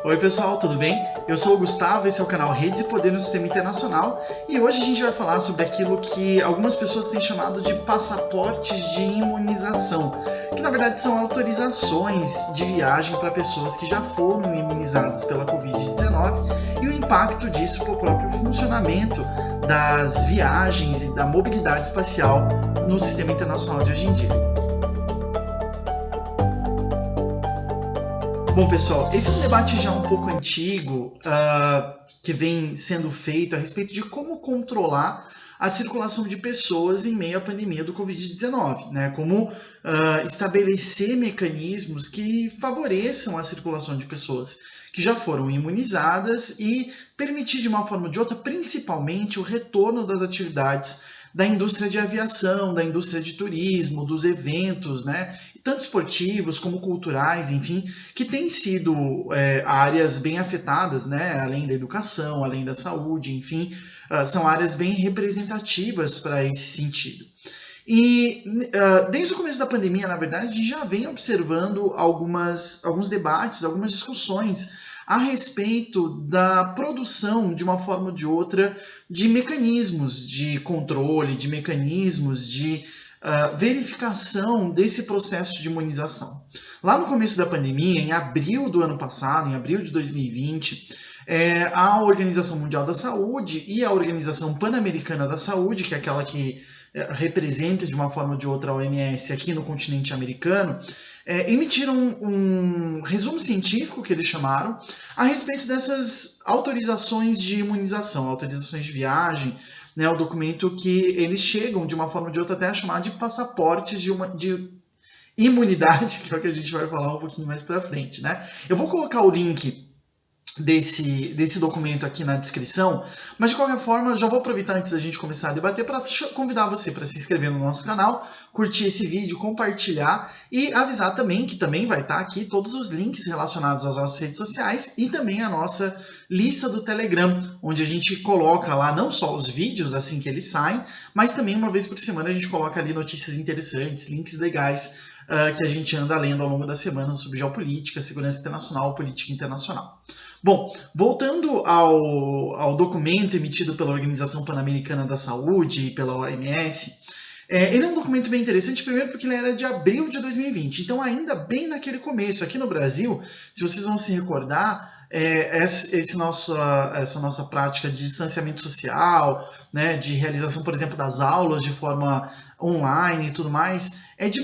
Oi pessoal, tudo bem? Eu sou o Gustavo, esse é o canal Redes e Poder no Sistema Internacional e hoje a gente vai falar sobre aquilo que algumas pessoas têm chamado de passaportes de imunização, que na verdade são autorizações de viagem para pessoas que já foram imunizadas pela Covid-19 e o impacto disso para o próprio funcionamento das viagens e da mobilidade espacial no sistema internacional de hoje em dia. Bom, pessoal, esse é um debate já um pouco antigo, que vem sendo feito a respeito de como controlar a circulação de pessoas em meio à pandemia do Covid-19, né? Como estabelecer mecanismos que favoreçam a circulação de pessoas que já foram imunizadas e permitir de uma forma ou de outra, principalmente, o retorno das atividades da indústria de aviação, da indústria de turismo, dos eventos, né? Tanto esportivos como culturais, enfim, que têm sido áreas bem afetadas, né? Além da educação, além da saúde, enfim, são áreas bem representativas para esse sentido. E desde o começo da pandemia, na verdade, a gente já vem observando alguns debates, algumas discussões a respeito da produção, de uma forma ou de outra, de mecanismos de controle, de mecanismos de verificação desse processo de imunização. Lá no começo da pandemia, em abril do ano passado, em abril de 2020, a Organização Mundial da Saúde e a Organização Pan-Americana da Saúde, que é aquela que representa de uma forma ou de outra a OMS aqui no continente americano, emitiram um resumo científico, que eles chamaram, a respeito dessas autorizações de imunização, autorizações de viagem, né, o documento que eles chegam de uma forma ou de outra até a chamar de passaportes de imunidade, que é o que a gente vai falar um pouquinho mais para frente, né? Eu vou colocar o link desse documento aqui na descrição, mas de qualquer forma, já vou aproveitar antes da gente começar a debater para convidar você para se inscrever no nosso canal, curtir esse vídeo, compartilhar e avisar também que também vai estar aqui todos os links relacionados às nossas redes sociais e também a nossa lista do Telegram, onde a gente coloca lá não só os vídeos assim que eles saem, mas também uma vez por semana a gente coloca ali notícias interessantes, links legais que a gente anda lendo ao longo da semana sobre geopolítica, segurança internacional, política internacional. Bom, voltando ao documento emitido pela Organização Pan-Americana da Saúde e pela OMS, ele é um documento bem interessante, primeiro porque ele era de abril de 2020, então ainda bem naquele começo. Aqui no Brasil, se vocês vão se recordar, essa nossa prática de distanciamento social, né, de realização, por exemplo, das aulas de forma online e tudo mais, é de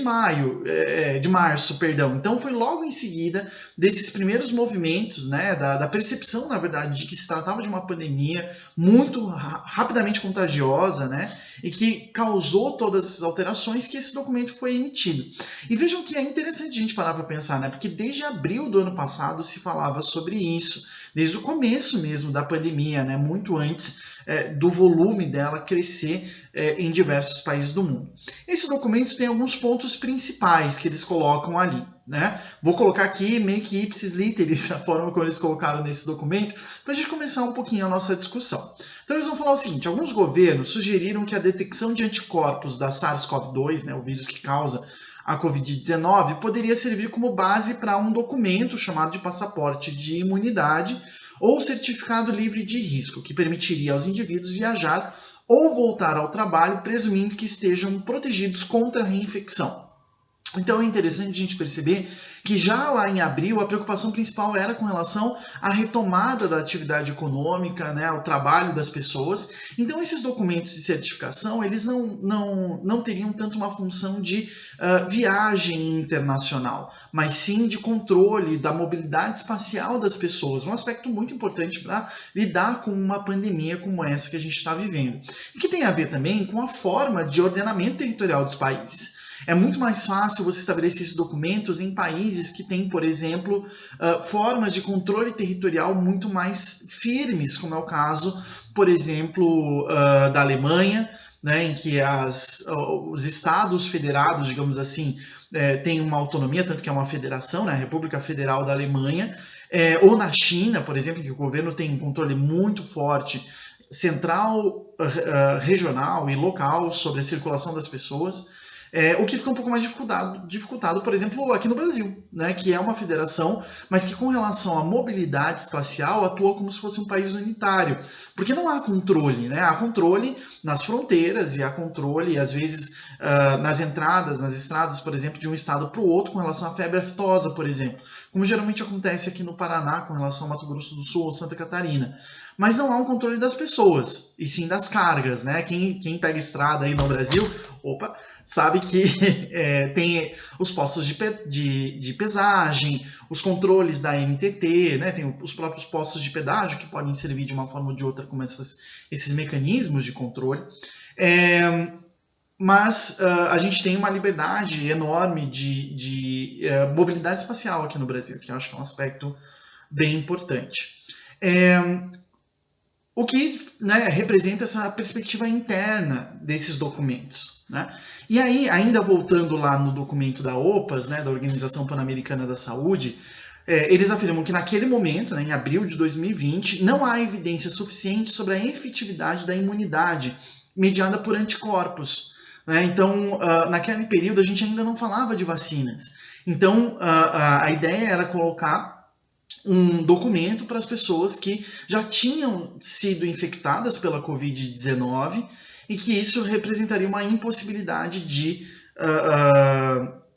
março, perdão. Então foi logo em seguida desses primeiros movimentos, né, da percepção, na verdade, de que se tratava de uma pandemia muito rapidamente contagiosa, né, e que causou todas essas alterações, que esse documento foi emitido. E vejam que é interessante a gente parar para pensar, né, porque desde abril do ano passado se falava sobre isso, desde o começo mesmo da pandemia, né, muito antes do volume dela crescer em diversos países do mundo. Esse documento tem alguns pontos principais que eles colocam ali, né? Vou colocar aqui meio que ipsis literis a forma como eles colocaram nesse documento, para a gente começar um pouquinho a nossa discussão. Então eles vão falar o seguinte: alguns governos sugeriram que a detecção de anticorpos da SARS-CoV-2, né, o vírus que causa a Covid-19, poderia servir como base para um documento chamado de passaporte de imunidade ou certificado livre de risco, que permitiria aos indivíduos viajar ou voltar ao trabalho, presumindo que estejam protegidos contra a reinfecção. Então é interessante a gente perceber que já lá em abril a preocupação principal era com relação à retomada da atividade econômica, né, ao trabalho das pessoas. Então esses documentos de certificação, eles não teriam tanto uma função de viagem internacional, mas sim de controle da mobilidade espacial das pessoas, um aspecto muito importante para lidar com uma pandemia como essa que a gente está vivendo. E que tem a ver também com a forma de ordenamento territorial dos países. É muito mais fácil você estabelecer esses documentos em países que têm, por exemplo, formas de controle territorial muito mais firmes, como é o caso, por exemplo, da Alemanha, né, em que os estados federados, digamos assim, têm uma autonomia, tanto que é uma federação, né, a República Federal da Alemanha, ou na China, por exemplo, que o governo tem um controle muito forte central, regional e local sobre a circulação das pessoas. O que fica um pouco mais dificultado, por exemplo, aqui no Brasil, né, que é uma federação, mas que com relação à mobilidade espacial atua como se fosse um país unitário, porque não há controle, né? Há controle nas fronteiras e há controle, às vezes, nas entradas, nas estradas, por exemplo, de um estado para o outro com relação à febre aftosa, por exemplo, como geralmente acontece aqui no Paraná com relação ao Mato Grosso do Sul ou Santa Catarina. Mas não há um controle das pessoas, e sim das cargas, né? Quem pega estrada aí no Brasil, sabe que tem os postos de pesagem, os controles da NTT, né? Tem os próprios postos de pedágio que podem servir de uma forma ou de outra como esses mecanismos de controle. Mas a gente tem uma liberdade enorme de mobilidade espacial aqui no Brasil, que eu acho que é um aspecto bem importante. O que, né, representa essa perspectiva interna desses documentos, né? E aí, ainda voltando lá no documento da OPAS, né, da Organização Pan-Americana da Saúde, eles afirmam que naquele momento, né, em abril de 2020, não há evidência suficiente sobre a efetividade da imunidade mediada por anticorpos, né? Então, naquele período, a gente ainda não falava de vacinas. Então, a ideia era colocar um documento para as pessoas que já tinham sido infectadas pela Covid-19 e que isso representaria uma impossibilidade de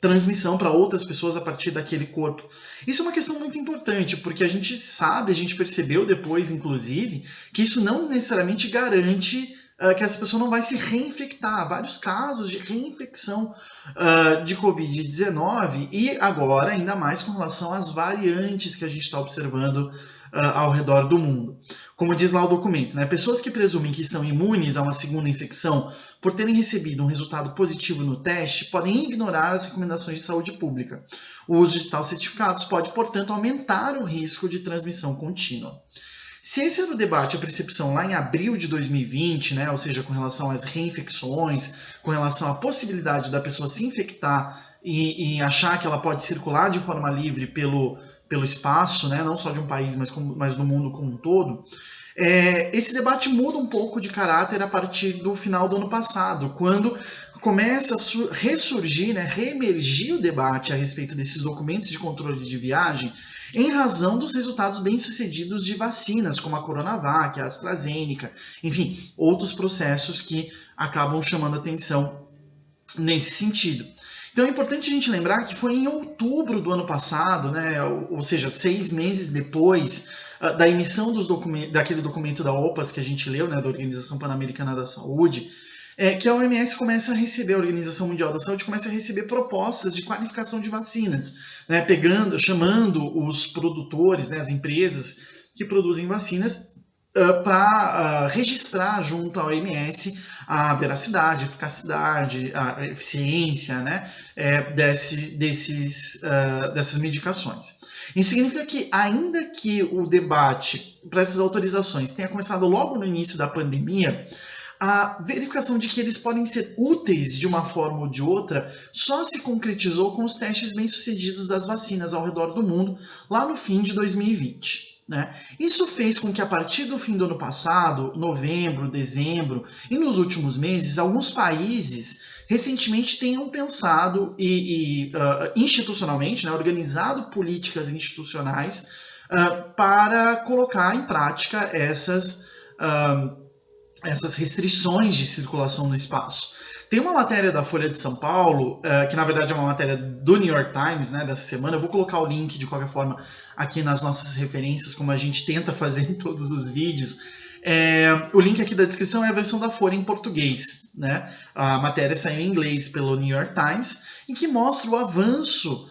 transmissão para outras pessoas a partir daquele corpo. Isso é uma questão muito importante, porque a gente sabe, a gente percebeu depois, inclusive, que isso não necessariamente garante que essa pessoa não vai se reinfectar. Há vários casos de reinfecção de Covid-19 e agora ainda mais com relação às variantes que a gente está observando ao redor do mundo. Como diz lá o documento, né, pessoas que presumem que estão imunes a uma segunda infecção por terem recebido um resultado positivo no teste podem ignorar as recomendações de saúde pública. O uso de tais certificados pode, portanto, aumentar o risco de transmissão contínua. Se esse era o debate, a percepção lá em abril de 2020, né, ou seja, com relação às reinfecções, com relação à possibilidade da pessoa se infectar e achar que ela pode circular de forma livre pelo espaço, né, não só de um país, mas do mundo como um todo, esse debate muda um pouco de caráter a partir do final do ano passado, quando começa a ressurgir, né, reemergir o debate a respeito desses documentos de controle de viagem, em razão dos resultados bem-sucedidos de vacinas, como a Coronavac, a AstraZeneca, enfim, outros processos que acabam chamando atenção nesse sentido. Então é importante a gente lembrar que foi em outubro do ano passado, né, ou seja, 6 meses depois da emissão daquele documento da OPAS que a gente leu, né, da Organização Pan-Americana da Saúde, que a OMS começa a receber, a Organização Mundial da Saúde começa a receber propostas de qualificação de vacinas, né, chamando os produtores, né, as empresas que produzem vacinas, para registrar junto à OMS a veracidade, a eficacidade, a eficiência, né, dessas medicações. Isso significa que, ainda que o debate para essas autorizações tenha começado logo no início da pandemia, a verificação de que eles podem ser úteis de uma forma ou de outra só se concretizou com os testes bem-sucedidos das vacinas ao redor do mundo, lá no fim de 2020. Né? Isso fez com que, a partir do fim do ano passado, novembro, dezembro e nos últimos meses, alguns países recentemente tenham pensado institucionalmente, né, organizado políticas institucionais para colocar em prática essas restrições de circulação no espaço. Tem uma matéria da Folha de São Paulo, que na verdade é uma matéria do New York Times, né, dessa semana. Eu vou colocar o link de qualquer forma aqui nas nossas referências, como a gente tenta fazer em todos os vídeos. O link aqui da descrição é a versão da Folha em português, né? A matéria saiu em inglês pelo New York Times e que mostra o avanço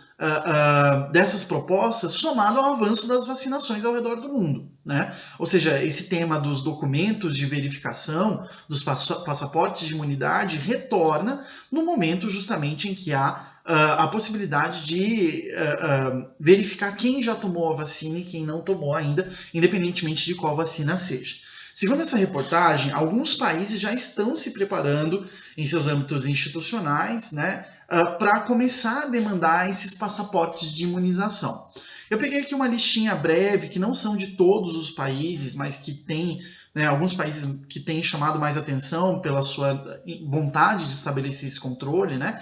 dessas propostas somado ao avanço das vacinações ao redor do mundo, né? Ou seja, esse tema dos documentos de verificação, dos passaportes de imunidade, retorna no momento justamente em que há a possibilidade de verificar quem já tomou a vacina e quem não tomou ainda, independentemente de qual vacina seja. Segundo essa reportagem, alguns países já estão se preparando em seus âmbitos institucionais, né, para começar a demandar esses passaportes de imunização. Eu peguei aqui uma listinha breve, que não são de todos os países, mas que tem, né, alguns países que têm chamado mais atenção pela sua vontade de estabelecer esse controle, né?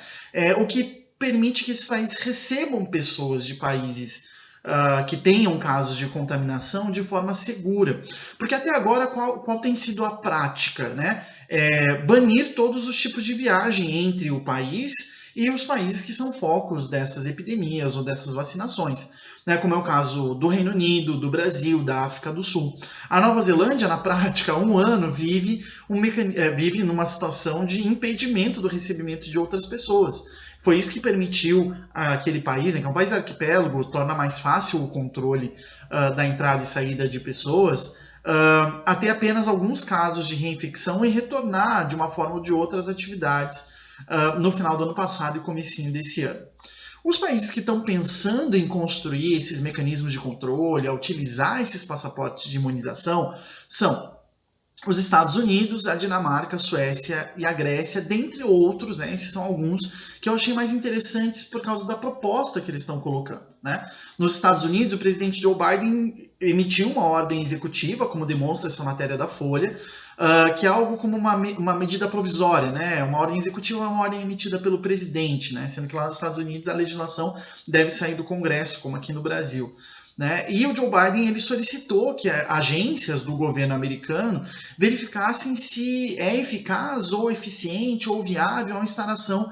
O que permite que esses países recebam pessoas de países que tenham casos de contaminação de forma segura. Porque até agora, qual tem sido a prática, né? Banir todos os tipos de viagem entre o país e os países que são focos dessas epidemias ou dessas vacinações, né, como é o caso do Reino Unido, do Brasil, da África do Sul. A Nova Zelândia, na prática, há um ano vive numa situação de impedimento do recebimento de outras pessoas. Foi isso que permitiu aquele país, né, que é um país arquipélago, torna mais fácil o controle da entrada e saída de pessoas, a ter apenas alguns casos de reinfecção e retornar de uma forma ou de outra às atividades no final do ano passado e comecinho desse ano. Os países que estão pensando em construir esses mecanismos de controle, a utilizar esses passaportes de imunização, são os Estados Unidos, a Dinamarca, a Suécia e a Grécia, dentre outros, né? Esses são alguns que eu achei mais interessantes por causa da proposta que eles estão colocando, né? Nos Estados Unidos, o presidente Joe Biden emitiu uma ordem executiva, como demonstra essa matéria da Folha, que é algo como uma medida provisória, né? Uma ordem executiva é uma ordem emitida pelo presidente, né? Sendo que lá nos Estados Unidos a legislação deve sair do Congresso, como aqui no Brasil. Né? E o Joe Biden ele solicitou que agências do governo americano verificassem se é eficaz ou eficiente ou viável a instalação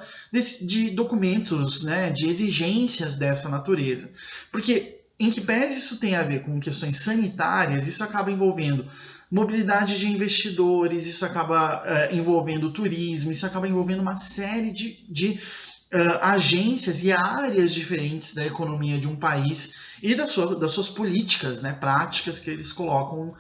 de documentos, né, de exigências dessa natureza. Porque, em que pese isso tem a ver com questões sanitárias, isso acaba envolvendo mobilidade de investidores, isso acaba envolvendo turismo, isso acaba envolvendo uma série de agências e áreas diferentes da economia de um país e das suas políticas, né, práticas que eles colocam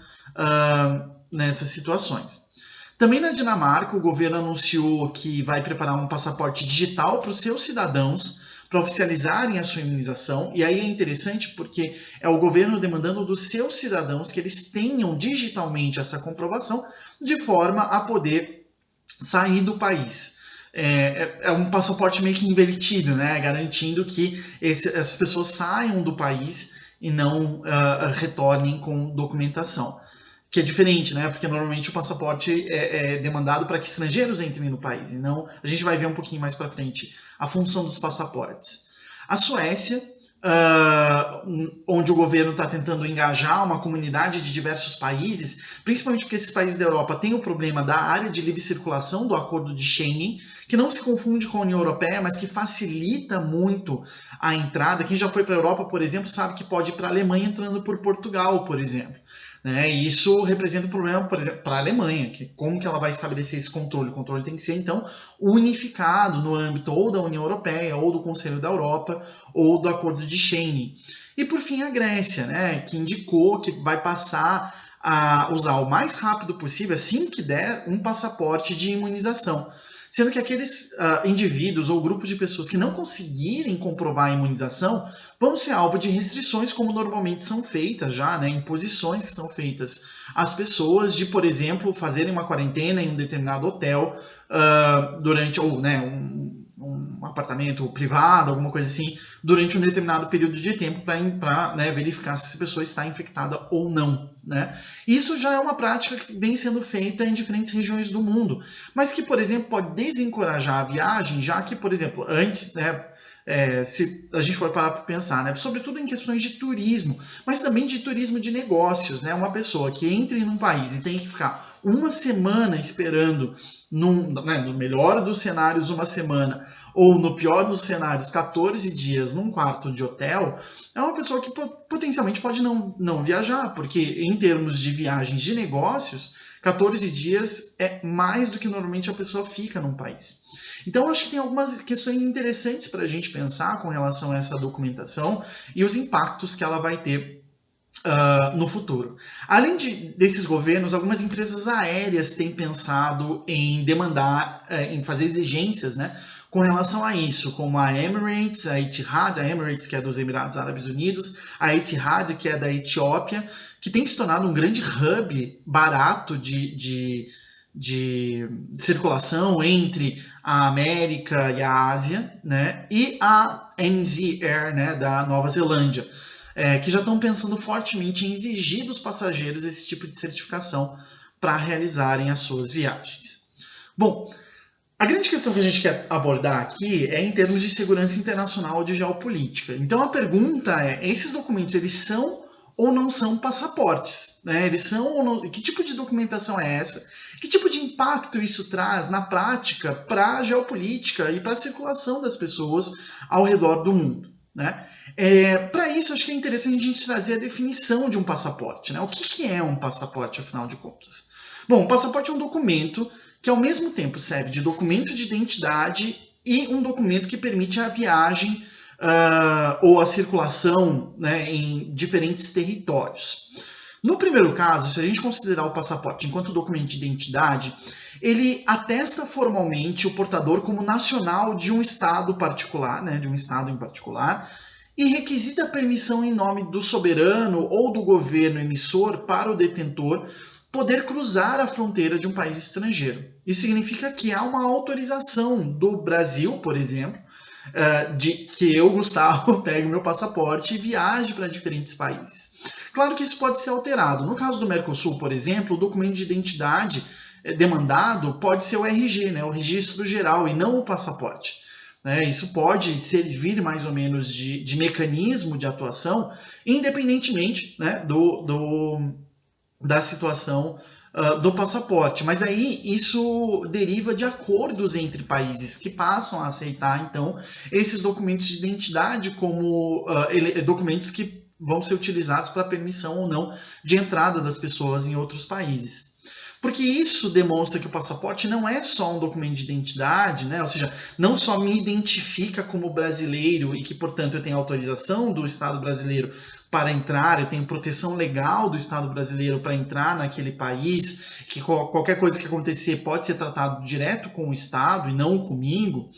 nessas situações. Também na Dinamarca, o governo anunciou que vai preparar um passaporte digital para os seus cidadãos para oficializarem a sua imunização, e aí é interessante porque é o governo demandando dos seus cidadãos que eles tenham digitalmente essa comprovação de forma a poder sair do país. É um passaporte meio que invertido, né? Garantindo que essas pessoas saiam do país e não retornem com documentação. Que é diferente, né? Porque normalmente o passaporte é demandado para que estrangeiros entrem no país. E não, a gente vai ver um pouquinho mais para frente a função dos passaportes. A Suécia, onde o governo está tentando engajar uma comunidade de diversos países, principalmente porque esses países da Europa têm o problema da área de livre circulação do Acordo de Schengen, que não se confunde com a União Europeia, mas que facilita muito a entrada. Quem já foi para a Europa, por exemplo, sabe que pode ir para a Alemanha entrando por Portugal, por exemplo. Né? E isso representa um problema, por exemplo, para a Alemanha, que como que ela vai estabelecer esse controle? O controle tem que ser, então, unificado no âmbito ou da União Europeia, ou do Conselho da Europa, ou do Acordo de Schengen. E, por fim, a Grécia, né? Que indicou que vai passar a usar o mais rápido possível, assim que der, um passaporte de imunização. Sendo que aqueles indivíduos ou grupos de pessoas que não conseguirem comprovar a imunização vão ser alvo de restrições, como normalmente são feitas já, né, imposições que são feitas às pessoas de, por exemplo, fazerem uma quarentena em um determinado hotel durante, ou né, um apartamento privado, alguma coisa assim, durante um determinado período de tempo para né, verificar se essa pessoa está infectada ou não. Né? Isso já é uma prática que vem sendo feita em diferentes regiões do mundo, mas que, por exemplo, pode desencorajar a viagem, já que, por exemplo, antes, né, se a gente for parar para pensar, né, sobretudo em questões de turismo, mas também de turismo de negócios, né, uma pessoa que entre num país e tem que ficar uma semana esperando, né, no melhor dos cenários uma semana, ou no pior dos cenários 14 dias num quarto de hotel, é uma pessoa que potencialmente pode não viajar, porque em termos de viagens de negócios, 14 dias é mais do que normalmente a pessoa fica num país. Então, eu acho que tem algumas questões interessantes para a gente pensar com relação a essa documentação e os impactos que ela vai ter no futuro. Além desses governos, algumas empresas aéreas têm pensado em demandar, em fazer exigências, né, com relação a isso, como a Emirates, a Etihad, a Emirates, que é dos Emirados Árabes Unidos, a Etihad, que é da Etiópia, que tem se tornado um grande hub barato de circulação entre a América e a Ásia, né, e a NZ Air, né, da Nova Zelândia. que já estão pensando fortemente em exigir dos passageiros esse tipo de certificação para realizarem as suas viagens. Bom, a grande questão que a gente quer abordar aqui é em termos de segurança internacional ou de geopolítica. Então a pergunta é, esses documentos, eles são ou não são passaportes? Né? Eles são ou não... Que tipo de documentação é essa? Que tipo de impacto isso traz na prática para a geopolítica e para a circulação das pessoas ao redor do mundo? Né? Para isso, acho que é interessante a gente trazer a definição de um passaporte. Né? O que é um passaporte, afinal de contas? Bom, um passaporte é um documento que ao mesmo tempo serve de documento de identidade e um documento que permite a viagem ou a circulação, né, em diferentes territórios. No primeiro caso, se a gente considerar o passaporte enquanto documento de identidade, ele atesta formalmente o portador como nacional de um estado particular, né, de um estado em particular, e requisita a permissão em nome do soberano ou do governo emissor para o detentor poder cruzar a fronteira de um país estrangeiro. Isso significa que há uma autorização do Brasil, por exemplo, de que eu, Gustavo, pegue o meu passaporte e viaje para diferentes países. Claro que isso pode ser alterado. No caso do Mercosul, por exemplo, o documento de identidade demandado pode ser o RG, né, o Registro Geral, e não o passaporte. Isso pode servir mais ou menos de mecanismo de atuação, independentemente, né, da situação do passaporte. Mas aí isso deriva de acordos entre países que passam a aceitar, então, esses documentos de identidade como documentos que vão ser utilizados para permissão ou não de entrada das pessoas em outros países. Porque isso demonstra que o passaporte não é só um documento de identidade, né? Ou seja, não só me identifica como brasileiro e que, portanto, eu tenho autorização do Estado brasileiro para entrar, eu tenho proteção legal do Estado brasileiro para entrar naquele país, que qualquer coisa que acontecer pode ser tratado direto com o Estado e não comigo,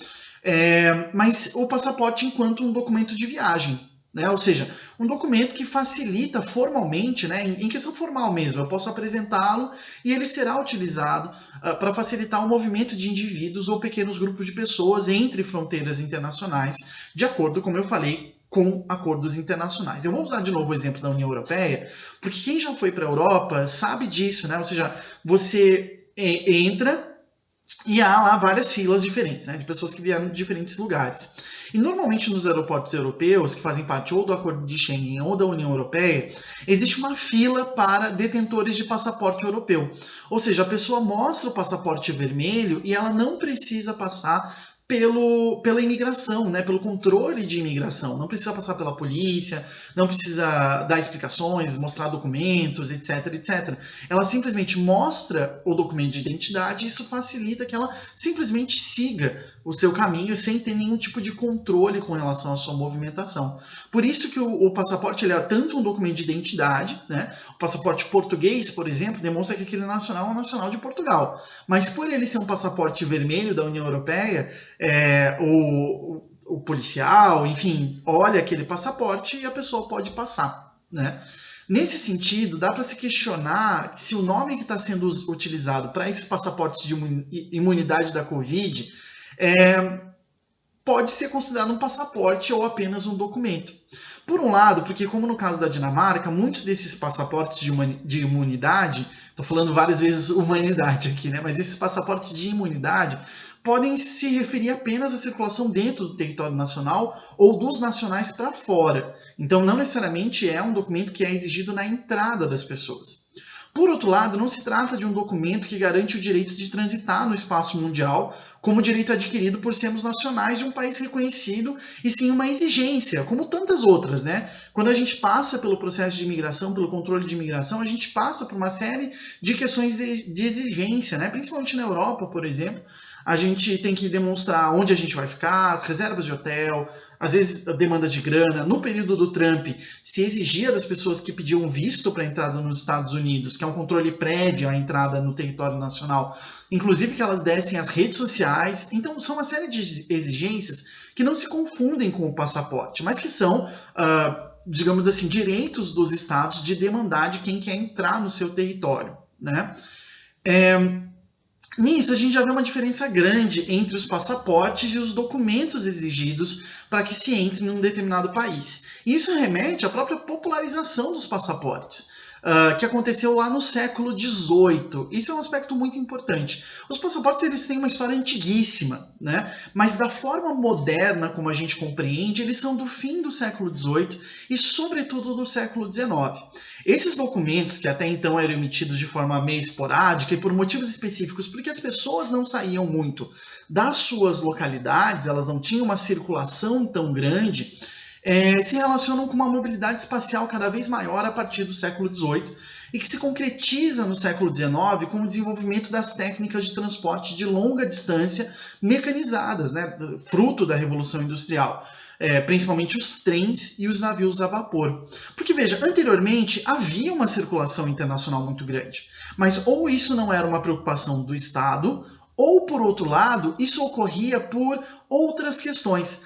mas o passaporte enquanto um documento de viagem. Né? Ou seja, um documento que facilita formalmente, né, em questão formal mesmo, eu posso apresentá-lo e ele será utilizado para facilitar o movimento de indivíduos ou pequenos grupos de pessoas entre fronteiras internacionais, de acordo, como eu falei, com acordos internacionais. Eu vou usar de novo o exemplo da União Europeia, porque quem já foi para a Europa sabe disso, né? Ou seja, você entra e há lá várias filas diferentes, né, de pessoas que vieram de diferentes lugares. E normalmente nos aeroportos europeus, que fazem parte ou do Acordo de Schengen ou da União Europeia, existe uma fila para detentores de passaporte europeu. Ou seja, a pessoa mostra o passaporte vermelho e ela não precisa passar pela imigração, né, pelo controle de imigração. Não precisa passar pela polícia, não precisa dar explicações, mostrar documentos, etc, etc. Ela simplesmente mostra o documento de identidade e isso facilita que ela simplesmente siga o seu caminho sem ter nenhum tipo de controle com relação à sua movimentação. Por isso que o passaporte ele é tanto um documento de identidade, né? O passaporte português, por exemplo, demonstra que aquele nacional é um nacional de Portugal. Mas por ele ser um passaporte vermelho da União Europeia, o policial, enfim, olha aquele passaporte e a pessoa pode passar, né? Nesse sentido, dá para se questionar se o nome que está sendo utilizado para esses passaportes de imunidade da Covid pode ser considerado um passaporte ou apenas um documento. Por um lado, porque como no caso da Dinamarca, muitos desses passaportes de imunidade, estou falando várias vezes humanidade aqui, né? Mas esses passaportes de imunidade podem se referir apenas à circulação dentro do território nacional ou dos nacionais para fora. Então, não necessariamente é um documento que é exigido na entrada das pessoas. Por outro lado, não se trata de um documento que garante o direito de transitar no espaço mundial como direito adquirido por sermos nacionais de um país reconhecido, e sim uma exigência, como tantas outras, né? Quando a gente passa pelo processo de imigração, pelo controle de imigração, a gente passa por uma série de questões de exigência, né? Principalmente na Europa, por exemplo, a gente tem que demonstrar onde a gente vai ficar, as reservas de hotel, às vezes demandas de grana. No período do Trump, se exigia das pessoas que pediam visto para entrada nos Estados Unidos, que é um controle prévio à entrada no território nacional, inclusive que elas dessem as redes sociais. Então, são uma série de exigências que não se confundem com o passaporte, mas que são, digamos assim, direitos dos estados de demandar de quem quer entrar no seu território, né? Nisso, a gente já vê uma diferença grande entre os passaportes e os documentos exigidos para que se entre em um determinado país. E isso remete à própria popularização dos passaportes, que aconteceu lá no século XVIII. Isso é um aspecto muito importante. Os passaportes eles têm uma história antiguíssima, né? Mas da forma moderna como a gente compreende, eles são do fim do século XVIII e, sobretudo, do século XIX. Esses documentos, que até então eram emitidos de forma meio esporádica e por motivos específicos, porque as pessoas não saíam muito das suas localidades, elas não tinham uma circulação tão grande, se relacionam com uma mobilidade espacial cada vez maior a partir do século XVIII e que se concretiza no século XIX com o desenvolvimento das técnicas de transporte de longa distância mecanizadas, né, fruto da Revolução Industrial. Principalmente os trens e os navios a vapor. Porque, veja, anteriormente havia uma circulação internacional muito grande, mas ou isso não era uma preocupação do Estado, ou, por outro lado, isso ocorria por outras questões.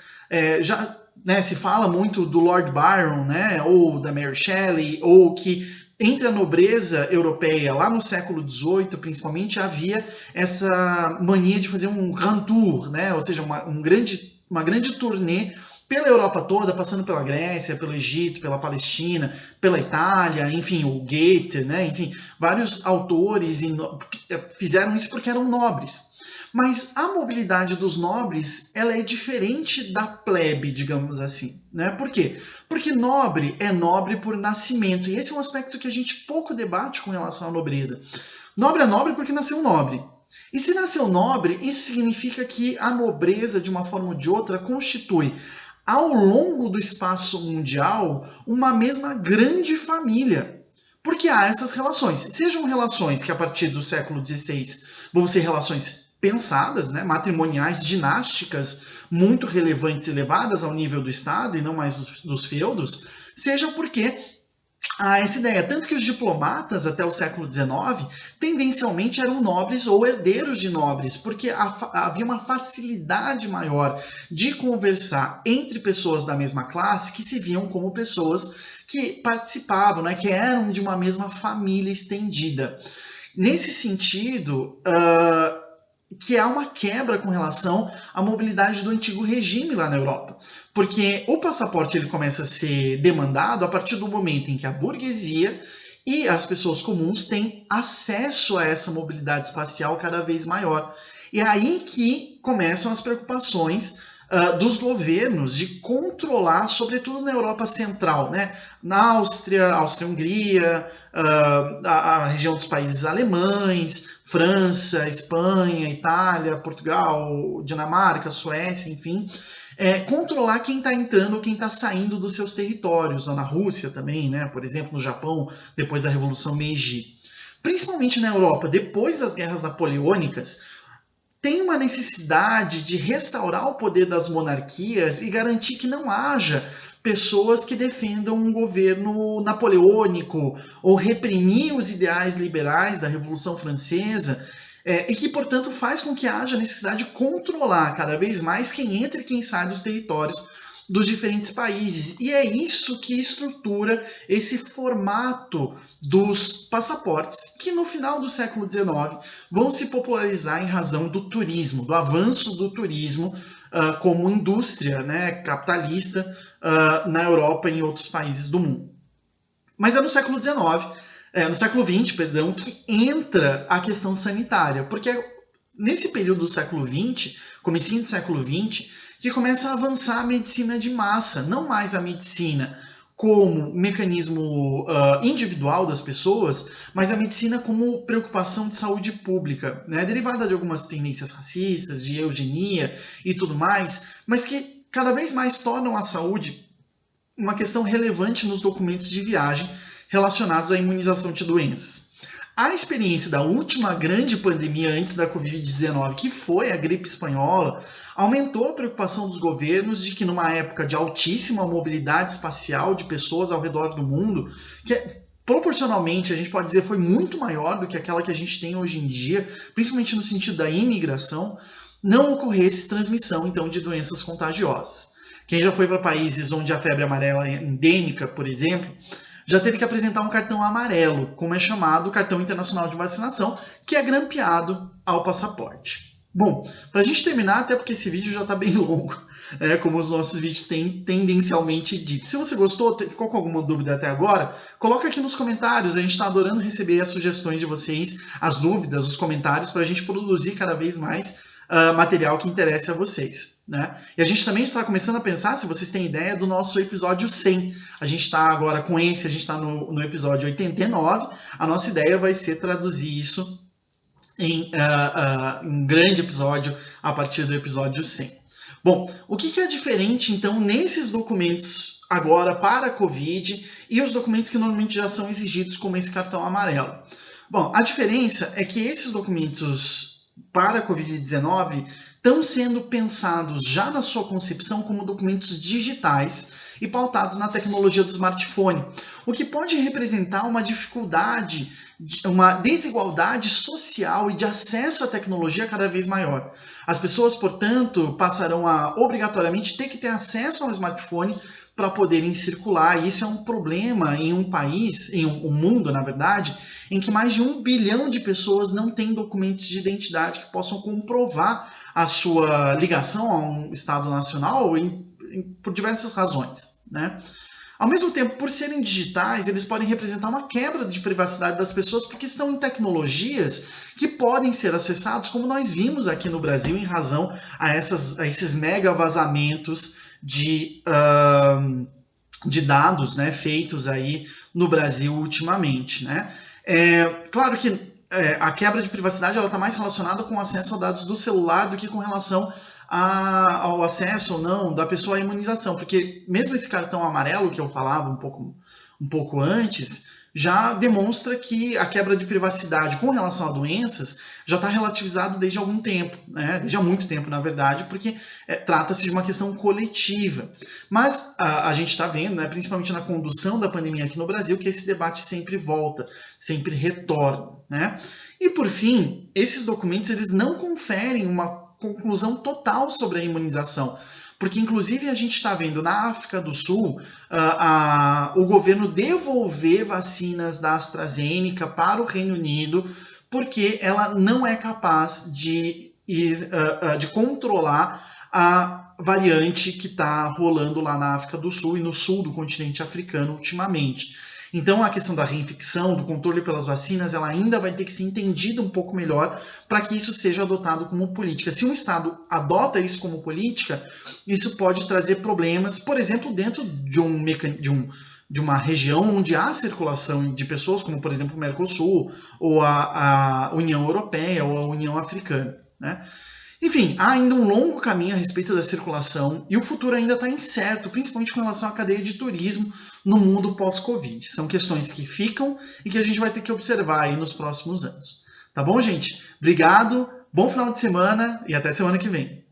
Se fala muito do Lord Byron, né, ou da Mary Shelley, ou que entre a nobreza europeia, lá no século XVIII, principalmente, havia essa mania de fazer um grand tour, né, ou seja, uma grande turnê pela Europa toda, passando pela Grécia, pelo Egito, pela Palestina, pela Itália, enfim, o Goethe, né, enfim, vários autores fizeram isso porque eram nobres. Mas a mobilidade dos nobres, ela é diferente da plebe, digamos assim, né? Por quê? Porque nobre é nobre por nascimento, e esse é um aspecto que a gente pouco debate com relação à nobreza. Nobre é nobre porque nasceu nobre. E se nasceu nobre, isso significa que a nobreza, de uma forma ou de outra, constitui, ao longo do espaço mundial, uma mesma grande família. Porque há essas relações. Sejam relações que, a partir do século XVI, vão ser relações pensadas, né, matrimoniais, dinásticas, muito relevantes e elevadas ao nível do Estado e não mais dos feudos, seja porque há essa ideia. Tanto que os diplomatas, até o século XIX, tendencialmente eram nobres ou herdeiros de nobres, porque havia uma facilidade maior de conversar entre pessoas da mesma classe que se viam como pessoas que participavam, né, que eram de uma mesma família estendida. Nesse sentido, que há uma quebra com relação à mobilidade do antigo regime lá na Europa. Porque o passaporte ele começa a ser demandado a partir do momento em que a burguesia e as pessoas comuns têm acesso a essa mobilidade espacial cada vez maior. E é aí que começam as preocupações dos governos de controlar, sobretudo na Europa Central, né? Na Áustria, Áustria-Hungria, a região dos países alemães, França, Espanha, Itália, Portugal, Dinamarca, Suécia, enfim, controlar quem está entrando ou quem está saindo dos seus territórios, na Rússia também, né? Por exemplo, no Japão, depois da Revolução Meiji. Principalmente na Europa, depois das guerras napoleônicas, tem uma necessidade de restaurar o poder das monarquias e garantir que não haja pessoas que defendam um governo napoleônico ou reprimir os ideais liberais da Revolução Francesa, e que, portanto, faz com que haja necessidade de controlar cada vez mais quem entra e quem sai dos territórios dos diferentes países. E é isso que estrutura esse formato dos passaportes, que no final do século XIX vão se popularizar em razão do turismo, do avanço do turismo como indústria, né, capitalista na Europa e em outros países do mundo. Mas é no século XIX, no século XX, perdão, que entra a questão sanitária, porque nesse período do século XX, comecinho do século XX, que começa a avançar a medicina de massa, não mais a medicina como mecanismo individual das pessoas, mas a medicina como preocupação de saúde pública, né? Derivada de algumas tendências racistas, de eugenia e tudo mais, mas que cada vez mais tornam a saúde uma questão relevante nos documentos de viagem relacionados à imunização de doenças. A experiência da última grande pandemia antes da Covid-19, que foi a gripe espanhola, aumentou a preocupação dos governos de que numa época de altíssima mobilidade espacial de pessoas ao redor do mundo, que proporcionalmente a gente pode dizer foi muito maior do que aquela que a gente tem hoje em dia, principalmente no sentido da imigração, não ocorresse transmissão então de doenças contagiosas. Quem já foi para países onde a febre amarela é endêmica, por exemplo, já teve que apresentar um cartão amarelo, como é chamado o cartão internacional de vacinação, que é grampeado ao passaporte. Bom, para a gente terminar, até porque esse vídeo já está bem longo, como os nossos vídeos têm tendencialmente dito. Se você gostou, ficou com alguma dúvida até agora, coloca aqui nos comentários, a gente está adorando receber as sugestões de vocês, as dúvidas, os comentários, para a gente produzir cada vez mais material que interesse a vocês. Né? E a gente também está começando a pensar, se vocês têm ideia, do nosso episódio 100. A gente está agora com esse, a gente está no episódio 89, a nossa ideia vai ser traduzir isso em um grande episódio a partir do episódio 100. Bom, o que é diferente então nesses documentos agora para a Covid e os documentos que normalmente já são exigidos como esse cartão amarelo? Bom, a diferença é que esses documentos para a Covid-19 estão sendo pensados já na sua concepção como documentos digitais e pautados na tecnologia do smartphone, o que pode representar uma dificuldade, uma desigualdade social e de acesso à tecnologia cada vez maior. As pessoas, portanto, passarão a obrigatoriamente ter que ter acesso ao smartphone para poderem circular. E isso é um problema em um país, em um mundo, na verdade, em que mais de 1 bilhão de pessoas não têm documentos de identidade que possam comprovar a sua ligação a um Estado nacional por diversas razões, né? Ao mesmo tempo, por serem digitais, eles podem representar uma quebra de privacidade das pessoas porque estão em tecnologias que podem ser acessados, como nós vimos aqui no Brasil, em razão a esses mega vazamentos de dados, né, feitos aí no Brasil ultimamente, né? Claro que a quebra de privacidade está mais relacionada com o acesso a dados do celular do que com relação ao acesso ou não da pessoa à imunização, porque mesmo esse cartão amarelo que eu falava um pouco antes, já demonstra que a quebra de privacidade com relação a doenças já está relativizado desde algum tempo, né? Desde há muito tempo, na verdade, porque trata-se de uma questão coletiva. Mas a gente está vendo, né, principalmente na condução da pandemia aqui no Brasil, que esse debate sempre volta, sempre retorna, né? E por fim, esses documentos eles não conferem uma conclusão total sobre a imunização, porque inclusive a gente está vendo na África do Sul o governo devolver vacinas da AstraZeneca para o Reino Unido porque ela não é capaz de controlar a variante que está rolando lá na África do Sul e no sul do continente africano ultimamente. Então a questão da reinfecção, do controle pelas vacinas, ela ainda vai ter que ser entendida um pouco melhor para que isso seja adotado como política. Se um Estado adota isso como política, isso pode trazer problemas, por exemplo, dentro de uma região onde há circulação de pessoas, como por exemplo o Mercosul, ou a União Europeia, ou a União Africana, né? Enfim, há ainda um longo caminho a respeito da circulação e o futuro ainda está incerto, principalmente com relação à cadeia de turismo no mundo pós-Covid. São questões que ficam e que a gente vai ter que observar aí nos próximos anos. Tá bom, gente? Obrigado, bom final de semana e até semana que vem.